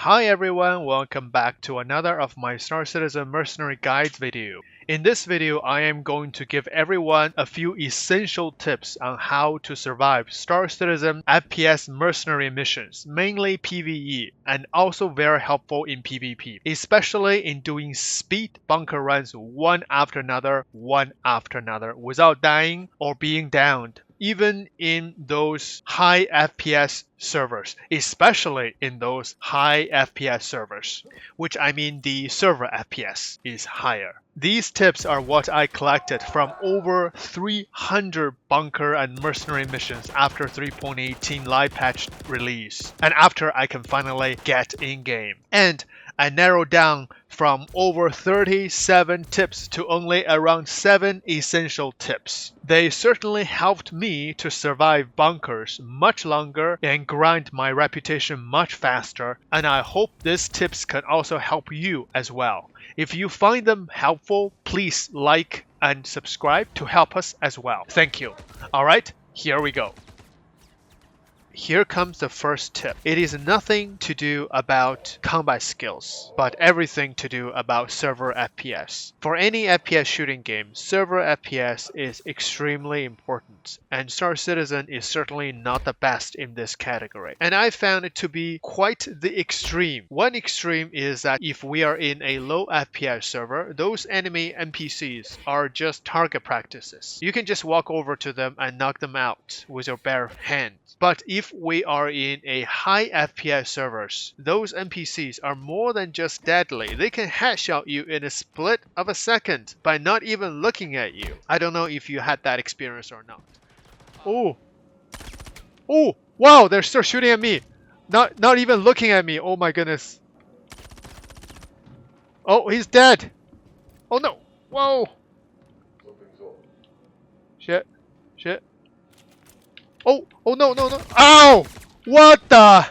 Hi everyone, welcome back to another of my Star Citizen Mercenary Guides video. In this video, I am going to give everyone a few essential tips on how to survive Star Citizen FPS mercenary missions, mainly PvE, and also very helpful in PvP, especially in doing speed bunker runs one after another, without dying or being downed. Even in those high FPS servers, especially in those high FPS servers, which I mean the server FPS is higher. These tips are what I collected from over 300 bunker and mercenary missions after 3.18 live patch release, and after I can finally get in-game. And I narrowed down from over 37 tips to only around 7 essential tips. They certainly helped me to survive bunkers much longer and grind my reputation much faster, and I hope these tips can also help you as well. If you find them helpful, please like and subscribe to help us as well. Thank you. Alright, here we go. Here comes the first tip. It is nothing to do about combat skills, but everything to do about server FPS. For any FPS shooting game, server FPS is extremely important, and Star Citizen is certainly not the best in this category. And I found it to be quite the extreme. One extreme is that if we are in a low FPS server, those enemy NPCs are just target practices. You can just walk over to them and knock them out with your bare hand. But if we are in a high FPS servers, those NPCs are more than just deadly. They can headshot you in a split of a second by not even looking at you. I don't know if you had that experience or not. Oh, wow, they're still shooting at me. Not even looking at me. Oh my goodness. Oh, he's dead. Oh no. Whoa. Shit. Oh, no. Ow! What the?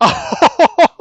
I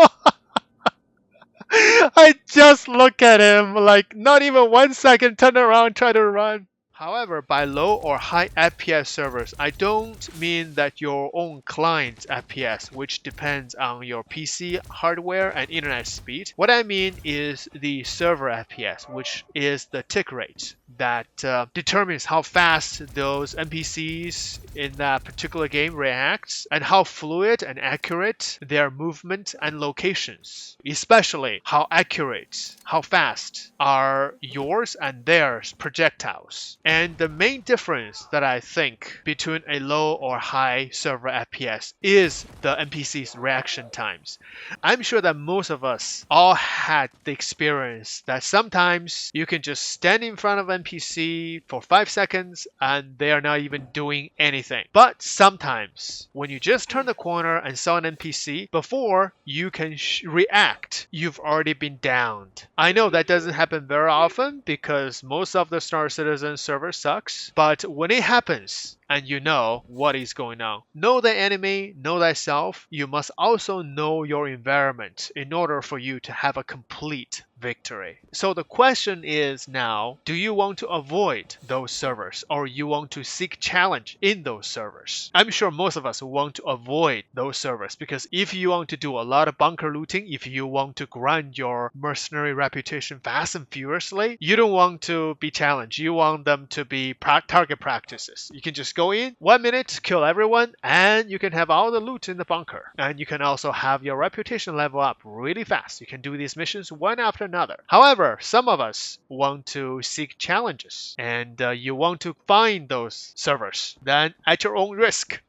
just look at him like not even 1 second, turn around, try to run. However, by low or high FPS servers, I don't mean that your own client's FPS, which depends on your PC hardware and internet speed. What I mean is the server FPS, which is the tick rate that determines how fast those NPCs in that particular game reacts and how fluid and accurate their movement and locations. Especially how accurate, how fast are yours and theirs projectiles. And the main difference that I think between a low or high server FPS is the NPC's reaction times. I'm sure that most of us all had the experience that sometimes you can just stand in front of NPC for 5 seconds and they are not even doing anything. But sometimes when you just turn the corner and saw an NPC, before you can react, you've already been downed. I know that doesn't happen very often because most of the Star Citizen server sucks, but when it happens and you know what is going on, know the enemy, know thyself, you must also know your environment in order for you to have a complete victory. So the question is now, do you want to avoid those servers or you want to seek challenge in those servers? I'm sure most of us want to avoid those servers because if you want to do a lot of bunker looting, if you want to grind your mercenary reputation fast and furiously, you don't want to be challenged. You want them to be target practices. You can just go in 1 minute, kill everyone, and you can have all the loot in the bunker. And you can also have your reputation level up really fast. You can do these missions one after another. However, some of us want to seek challenges and you want to find those servers, then at your own risk.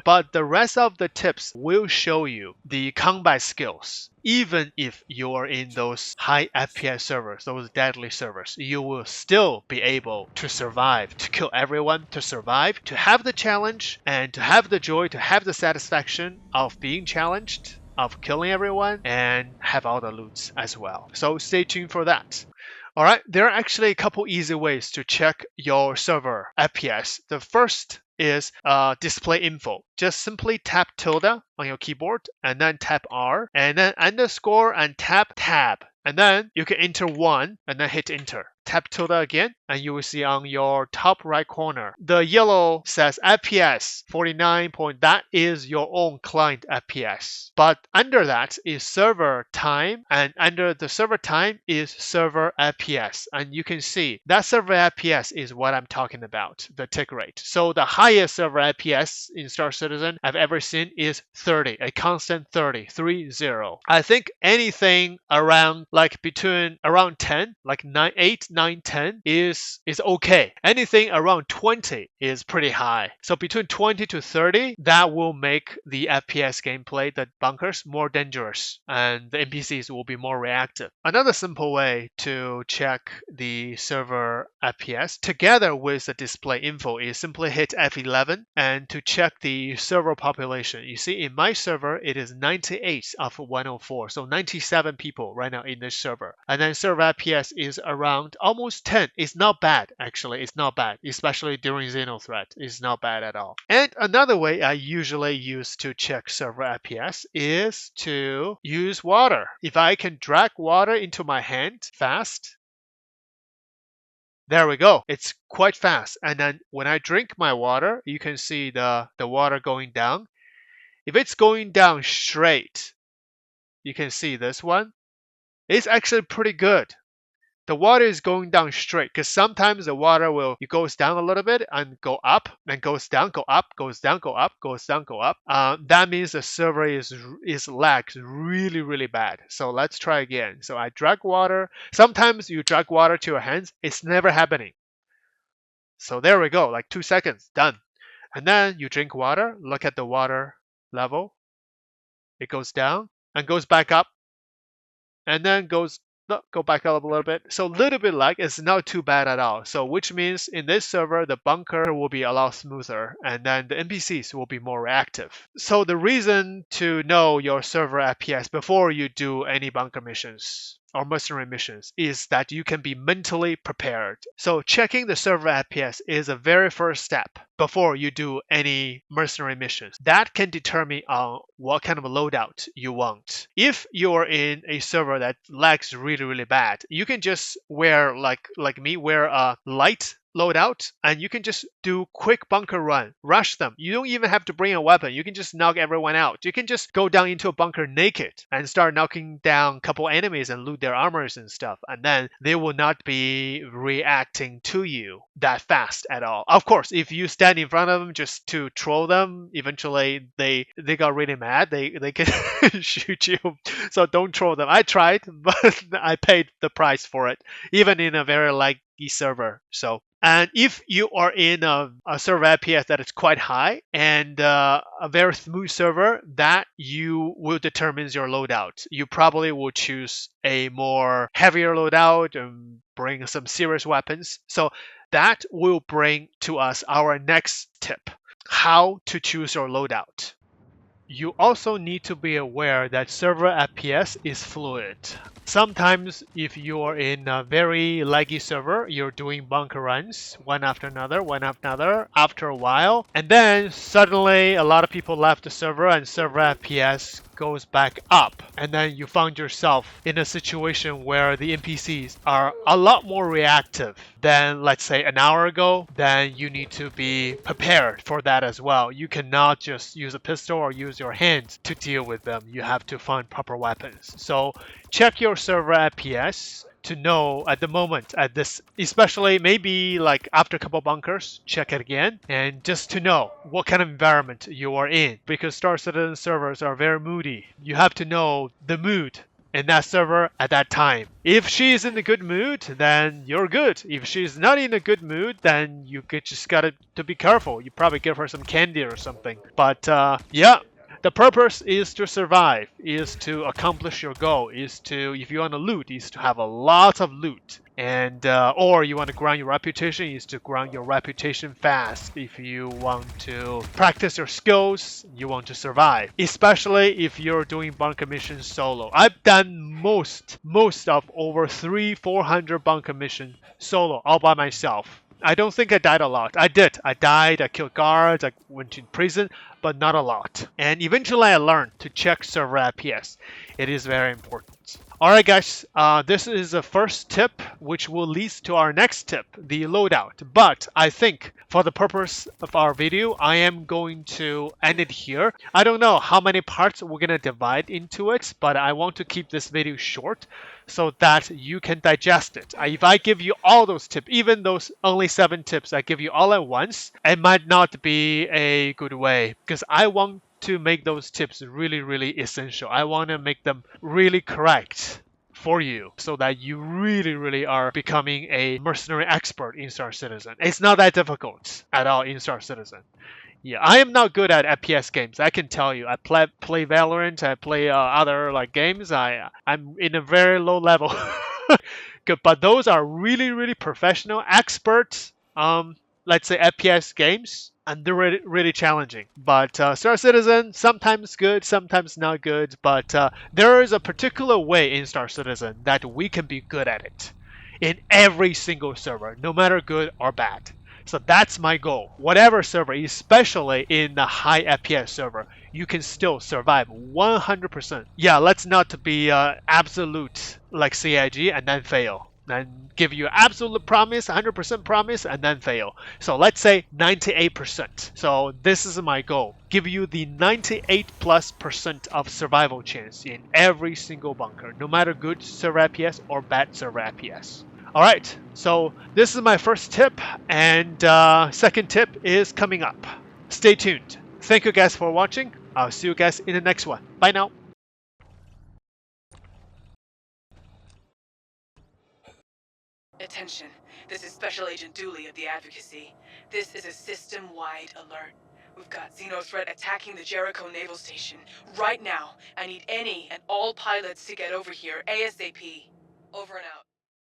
But the rest of the tips will show you the combat skills. Even if you are in those high FPS servers, those deadly servers, you will still be able to survive, to kill everyone, to survive, to have the challenge, and to have the joy, to have the satisfaction of being challenged, of killing everyone, and have all the loots as well. So stay tuned for that. Alright, there are actually a couple easy ways to check your server FPS. The first is display info. just simply tap tilde on your keyboard and then tap R and then underscore and tap tab. And then you can enter 1 and then hit enter. Tap tilde again, and you will see on your top right corner, the yellow says FPS 49 point. That is your own client FPS. But under that is server time, and under the server time is server FPS. And you can see that server FPS is what I'm talking about, the tick rate. So the highest server FPS in Star Citizen I've ever seen is 30, a constant 30, 30. I think anything around like between around 10, like 9, 8, 9, 10 is okay. Anything around 20 is pretty high. So between 20 to 30, that will make the FPS gameplay, the bunkers, more dangerous, and the NPCs will be more reactive. Another simple way to check the server FPS together with the display info is simply hit F11 and to check the server population. You see in my server, it is 98 of 104, so 97 people right now in this server. And then server FPS is around almost 10. It's not bad, actually. It's not bad, especially during Xenothreat. It's not bad at all. And another way I usually use to check server FPS is to use water. If I can drag water into my hand fast, there we go. It's quite fast. And then when I drink my water, you can see the water going down. If it's going down straight, you can see this one. It's actually pretty good. The water is going down straight because sometimes the water it goes down a little bit and go up, then goes down, go up, goes down, go up, goes down, go up. That means the server is lagged really, really bad. So let's try again. So I drag water. Sometimes you drag water to your hands. It's never happening. So there we go, like 2 seconds, done. And then you drink water, look at the water level. It goes down and goes back up and then go back up a little bit. So a little bit lag is not too bad at all. So which means in this server, the bunker will be a lot smoother and then the NPCs will be more reactive. So the reason to know your server FPS before you do any bunker missions or mercenary missions is that you can be mentally prepared. So checking the server FPS is a very first step before you do any mercenary missions. That can determine on what kind of a loadout you want. If you're in a server that lags really, really bad, you can just wear, like me, wear a light loadout and you can just do quick bunker run, rush them. You don't even have to bring a weapon. You can just knock everyone out. You can just go down into a bunker naked and start knocking down a couple enemies and loot their armors and stuff, and then they will not be reacting to you that fast at all. Of course, if you stand in front of them just to troll them, eventually they got really mad. They can shoot you. So don't troll them. I tried, but I paid the price for it, even in a very laggy server. And if you are in a server FPS that is quite high and a very smooth server, that you will determine your loadout. You probably will choose a more heavier loadout and bring some serious weapons. So that will bring to us our next tip, how to choose your loadout. You also need to be aware that server FPS is fluid. Sometimes if you are in a very laggy server, you're doing bunker runs one after another after a while, and then suddenly a lot of people left the server and server FPS goes back up, and then you found yourself in a situation where the NPCs are a lot more reactive than, let's say, an hour ago. Then you need to be prepared for that as well. You cannot just use a pistol or use your hands to deal with them. You have to find proper weapons. So check your server FPS to know at the moment, at this, especially maybe like after a couple bunkers, check it again, and just to know what kind of environment you are in, because Star Citizen servers are very moody. You have to know the mood in that server at that time. If she's in a good mood, then you're good. If she's not in a good mood, then you just gotta to be careful. You probably give her some candy or something. But yeah. The purpose is to survive, is to accomplish your goal, is to, if you want to loot, is to have a lot of loot. And or you want to grind your reputation, is to grind your reputation fast. If you want to practice your skills, you want to survive. Especially if you're doing bunker missions solo. I've done most of over 300-400 bunker missions solo, all by myself. I don't think I died a lot. I did. I died, I killed guards, I went to prison. but not a lot. And eventually I learned to check server FPS. It is very important. Alright guys, this is the first tip which will lead to our next tip, the loadout. But I think for the purpose of our video, I am going to end it here. I don't know how many parts we're going to divide into it, but I want to keep this video short so that you can digest it. If I give you all those tips, even those only 7 tips I give you all at once, it might not be a good way because I want to make those tips really, really essential. I want to make them really correct for you so that you really, really are becoming a mercenary expert in Star Citizen. It's not that difficult at all in Star Citizen. Yeah, I am not good at FPS games. I can tell you. I play Valorant. I play other like games. I'm in a very low level. Good, but those are really, really professional, expert. Let's say FPS games, and they're really, really challenging. But Star Citizen, sometimes good, sometimes not good. But there is a particular way in Star Citizen that we can be good at it in every single server, no matter good or bad. So that's my goal. Whatever server, especially in the high FPS server, you can still survive 100%. Yeah, let's not be absolute like CIG and then fail. Then give you absolute promise, 100% promise, and then fail. So let's say 98%. So this is my goal. Give you the 98+% of survival chance in every single bunker, no matter good server FPS or bad server FPS. Alright, so this is my first tip, and second tip is coming up. Stay tuned. Thank you guys for watching. I'll see you guys in the next one. Bye now. Attention, this is Special Agent Dooley of the Advocacy. This is a system-wide alert. We've got Xenothreat attacking the Jericho Naval Station. Right now, I need any and all pilots to get over here ASAP. Over and out.